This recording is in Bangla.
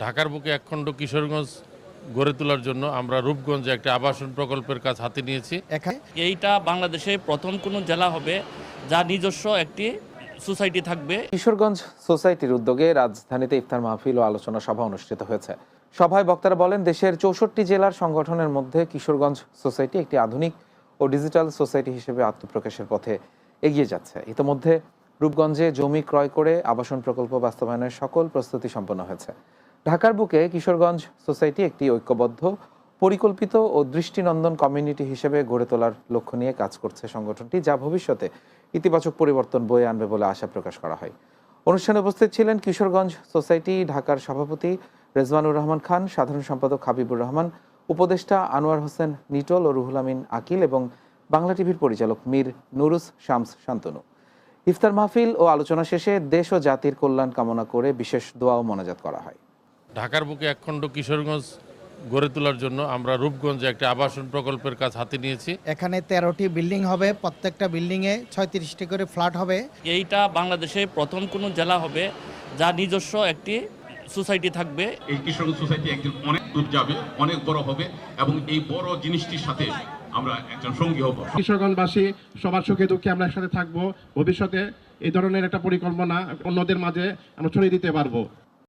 ঢাকার বুকে একখণ্ড কিশোরগঞ্জ গড়ে তোলার জন্য আমরা রূপগঞ্জে একটা আবাসন প্রকল্পের কাজ হাতে নিয়েছি। এইটা বাংলাদেশে প্রথম কোনো জেলা হবে যা নিজস্ব একটি সোসাইটি থাকবে। কিশোরগঞ্জ সোসাইটির উদ্যোগে রাজধানীতে ইফতার মাহফিল ও আলোচনা সভা অনুষ্ঠিত হয়েছে। সভায় বক্তারা বলেন, দেশের 64 জেলার সংগঠনের মধ্যে কিশোরগঞ্জ সোসাইটি একটি আধুনিক ও ডিজিটাল সোসাইটি হিসেবে আত্মপ্রকাশের পথে এগিয়ে যাচ্ছে। ইতিমধ্যে রূপগঞ্জে জমি ক্রয় করে আবাসন প্রকল্প বাস্তবায়নের সকল প্রস্তুতি সম্পন্ন হয়েছে। ঢাকার বুকে কিশোরগঞ্জ সোসাইটি একটি ঐক্যবদ্ধ, পরিকল্পিত ও দৃষ্টিনন্দন কমিউনিটি হিসেবে গড়ে তোলার লক্ষ্য নিয়ে কাজ করছে সংগঠনটি, যা ভবিষ্যতে ইতিবাচক পরিবর্তন বয়ে আনবে বলে আশা প্রকাশ করা হয়। অনুষ্ঠানে উপস্থিত ছিলেন কিশোরগঞ্জ সোসাইটি ঢাকার সভাপতি রেজওয়ানুর রহমান খান, সাধারণ সম্পাদক হাবিবুর রহমান, উপদেষ্টা আনোয়ার হোসেন নিটল ও রুহুল আমিন আকিল এবং বাংলা টিভির পরিচালক মীর নুরুস শামস শান্তনু। ইফতার মাহফিল ও আলোচনা শেষে দেশ ও জাতির কল্যাণ কামনা করে বিশেষ দোয়া ও মোনাজাত করা হয়। ঢাকার বুকে একখণ্ড কিশোরগঞ্জ গড়ে তোলার জন্য আমরা রূপগঞ্জে একটা আবাসন প্রকল্পের কাজ হাতে নিয়েছি। এখানে 13টি বিল্ডিং হবে, প্রত্যেকটা বিল্ডিংয়ে 36টি করে ফ্ল্যাট হবে। এইটা বাংলাদেশে প্রথম কোনো জেলা হবে যা নিজস্ব একটি সোসাইটি থাকবে। এই কিশোরগঞ্জ সোসাইটি একদিন অনেক দূর যাবে, অনেক বড় হবে এবং এই বড় জিনিসটির সাথে আমরা একজন সঙ্গী হব। কিশোরগঞ্জবাসী সবার সুখে দুঃখে আমরা একসাথে থাকবো। ভবিষ্যতে এই ধরনের একটা পরিকল্পনা অন্যদের মাঝে আমরা ছড়িয়ে দিতে পারবো।